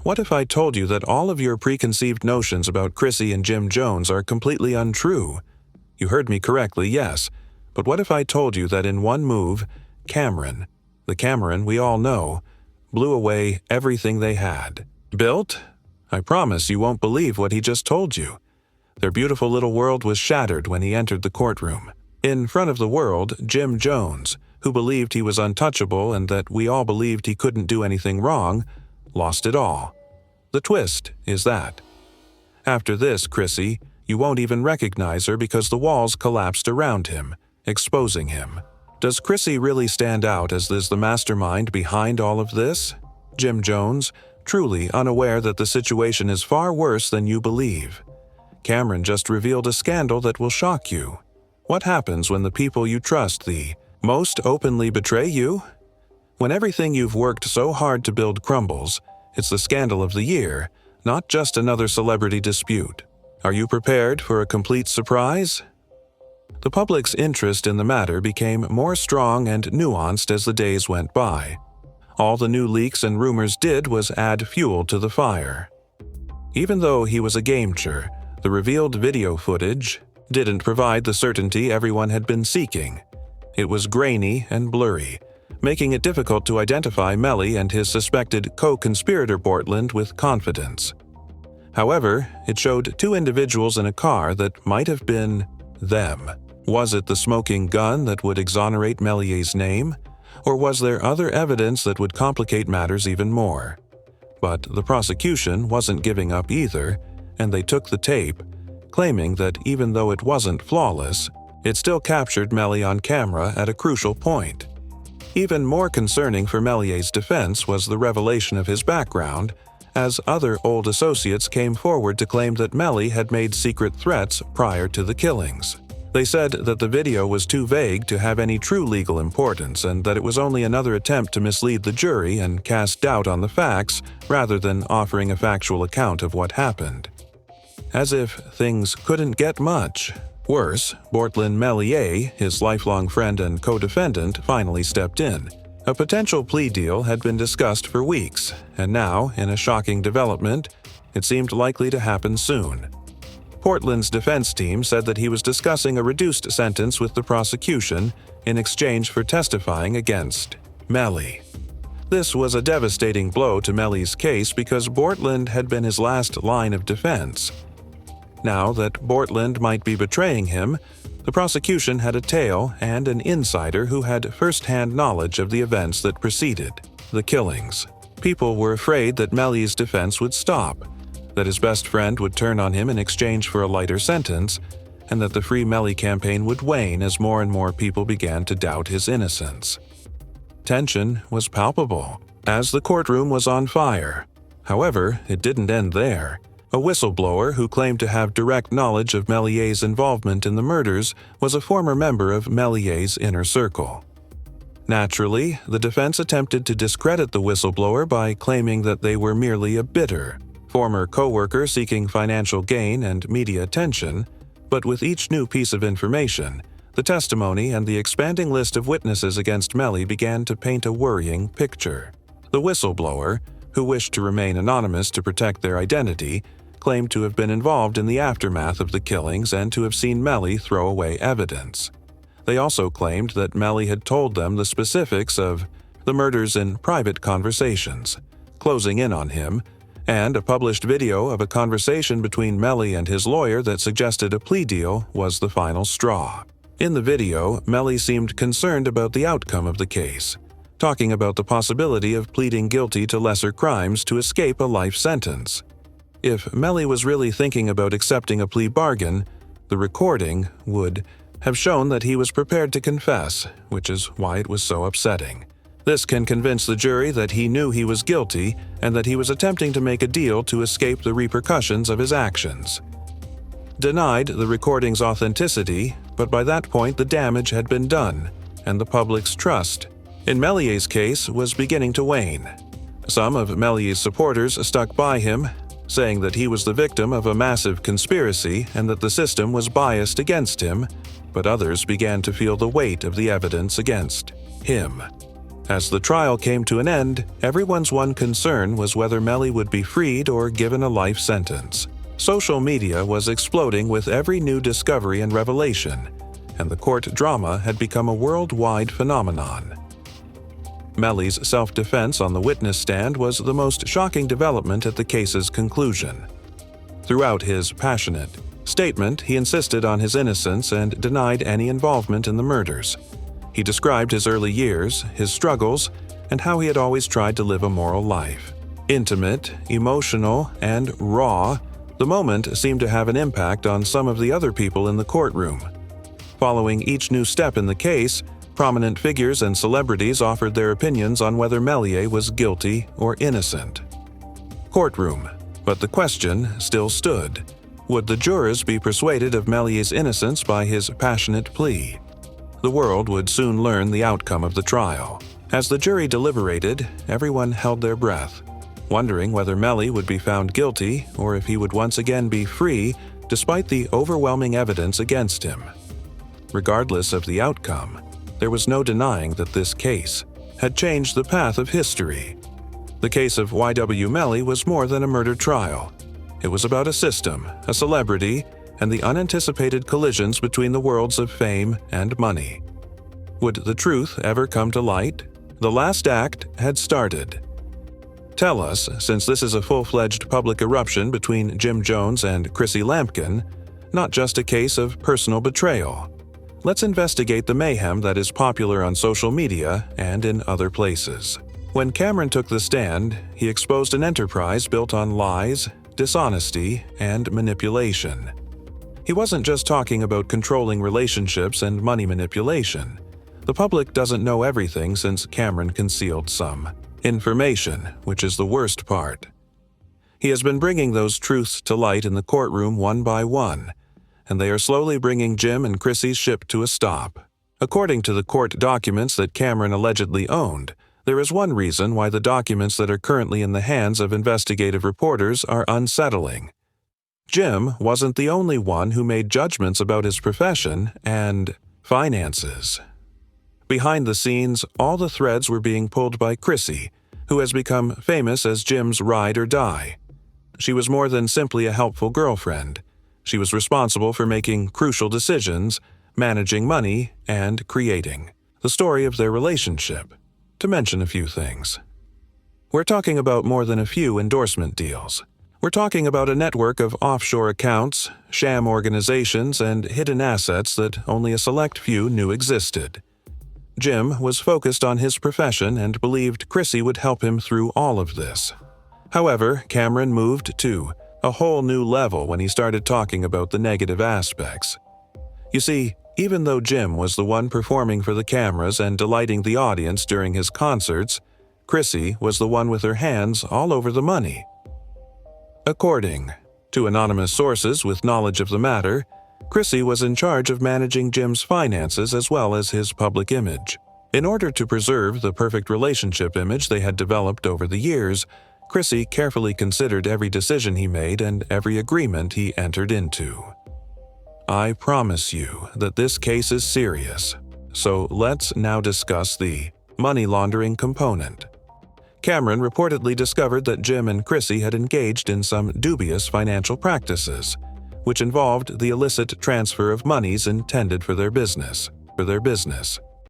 What if I told you that all of your preconceived notions about Chrissy and Jim Jones are completely untrue? You heard me correctly, yes. But what if I told you that in one move, Cameron, the Cameron we all know, blew away everything they had built? I promise you won't believe what he just told you. Their beautiful little world was shattered when he entered the courtroom. In front of the world, Jim Jones, who believed he was untouchable and that we all believed he couldn't do anything wrong, lost it all. The twist is that after this, Chrissy, you won't even recognize her because the walls collapsed around him, exposing him. Does Chrissy really stand out as the mastermind behind all of this? Jim Jones, truly unaware that the situation is far worse than you believe. Cameron just revealed a scandal that will shock you. What happens when the people you trust the most openly betray you? When everything you've worked so hard to build crumbles, it's the scandal of the year, not just another celebrity dispute. Are you prepared for a complete surprise? The public's interest in the matter became more strong and nuanced as the days went by. All the new leaks and rumors did was add fuel to the fire. Even though he was a gamecher, the revealed video footage didn't provide the certainty everyone had been seeking. It was grainy and blurry, making it difficult to identify Melly and his suspected co-conspirator Portland with confidence. However, it showed two individuals in a car that might have been them. Was it the smoking gun that would exonerate Mellier's name? Or was there other evidence that would complicate matters even more? But the prosecution wasn't giving up either, and they took the tape, claiming that even though it wasn't flawless, it still captured Melly on camera at a crucial point. Even more concerning for Mellier's defense was the revelation of his background, as other old associates came forward to claim that Melly had made secret threats prior to the killings. They said that the video was too vague to have any true legal importance and that it was only another attempt to mislead the jury and cast doubt on the facts rather than offering a factual account of what happened. As if things couldn't get much worse, Portland Mellier, his lifelong friend and co-defendant, finally stepped in. A potential plea deal had been discussed for weeks, and now, in a shocking development, it seemed likely to happen soon. Portland's defense team said that he was discussing a reduced sentence with the prosecution in exchange for testifying against Melly. This was a devastating blow to Melly's case because Portland had been his last line of defense. Now that Portland might be betraying him, the prosecution had a tail and an insider who had first-hand knowledge of the events that preceded the killings. People were afraid that Melly's defense would stop, that his best friend would turn on him in exchange for a lighter sentence, and that the Free Melly campaign would wane as more and more people began to doubt his innocence. Tension was palpable, as the courtroom was on fire. However, it didn't end there. A whistleblower who claimed to have direct knowledge of Mellier's involvement in the murders was a former member of Mellier's inner circle. Naturally, the defense attempted to discredit the whistleblower by claiming that they were merely a bitter, former co-worker seeking financial gain and media attention, but with each new piece of information, the testimony and the expanding list of witnesses against Melly began to paint a worrying picture. The whistleblower, who wished to remain anonymous to protect their identity, claimed to have been involved in the aftermath of the killings and to have seen Melly throw away evidence. They also claimed that Melly had told them the specifics of the murders in private conversations, closing in on him, and a published video of a conversation between Melly and his lawyer that suggested a plea deal was the final straw. In the video, Melly seemed concerned about the outcome of the case, talking about the possibility of pleading guilty to lesser crimes to escape a life sentence. If Melly was really thinking about accepting a plea bargain, the recording would have shown that he was prepared to confess, which is why it was so upsetting. This can convince the jury that he knew he was guilty and that he was attempting to make a deal to escape the repercussions of his actions. Denied the recording's authenticity, but by that point the damage had been done, and the public's trust in Mellier's case was beginning to wane. Some of Mellier's supporters stuck by him, saying that he was the victim of a massive conspiracy and that the system was biased against him, but others began to feel the weight of the evidence against him. As the trial came to an end, everyone's one concern was whether Mellie would be freed or given a life sentence. Social media was exploding with every new discovery and revelation, and the court drama had become a worldwide phenomenon. Mellie's self-defense on the witness stand was the most shocking development at the case's conclusion. Throughout his passionate statement, he insisted on his innocence and denied any involvement in the murders. He described his early years, his struggles, and how he had always tried to live a moral life. Intimate, emotional, and raw, the moment seemed to have an impact on some of the other people in the courtroom. Following each new step in the case, prominent figures and celebrities offered their opinions on whether Mellie was guilty or innocent. Courtroom. But the question still stood. Would the jurors be persuaded of Mellie's innocence by his passionate plea? The world would soon learn the outcome of the trial. As the jury deliberated, everyone held their breath, wondering whether Mellie would be found guilty or if he would once again be free despite the overwhelming evidence against him. Regardless of the outcome, there was no denying that this case had changed the path of history. The case of Y.W. Mellie was more than a murder trial. It was about a system, a celebrity, and the unanticipated collisions between the worlds of fame and money. Would the truth ever come to light? The last act had started. Tell us, since this is a full-fledged public eruption between Jim Jones and Chrissy Lampkin, not just a case of personal betrayal. Let's investigate the mayhem that is popular on social media and in other places. When Cameron took the stand, he exposed an enterprise built on lies, dishonesty, and manipulation. He wasn't just talking about controlling relationships and money manipulation. The public doesn't know everything since Cameron concealed some information, which is the worst part. He has been bringing those truths to light in the courtroom one by one, and they are slowly bringing Jim and Chrissy's ship to a stop. According to the court documents that Cameron allegedly owned, there is one reason why the documents that are currently in the hands of investigative reporters are unsettling. Jim wasn't the only one who made judgments about his profession and finances. Behind the scenes, all the threads were being pulled by Chrissy, who has become famous as Jim's ride or die. She was more than simply a helpful girlfriend. She was responsible for making crucial decisions, managing money, and creating the story of their relationship, to mention a few things. We're talking about more than a few endorsement deals. We're talking about a network of offshore accounts, sham organizations, and hidden assets that only a select few knew existed. Jim was focused on his profession and believed Chrissy would help him through all of this. However, Cameron moved to a whole new level when he started talking about the negative aspects. You see, even though Jim was the one performing for the cameras and delighting the audience during his concerts, Chrissy was the one with her hands all over the money. According to anonymous sources with knowledge of the matter, Chrissy was in charge of managing Jim's finances as well as his public image. In order to preserve the perfect relationship image they had developed over the years, Chrissy carefully considered every decision he made and every agreement he entered into. I promise you that this case is serious, so let's now discuss the money laundering component. Cameron reportedly discovered that Jim and Chrissy had engaged in some dubious financial practices, which involved the illicit transfer of monies intended for their business.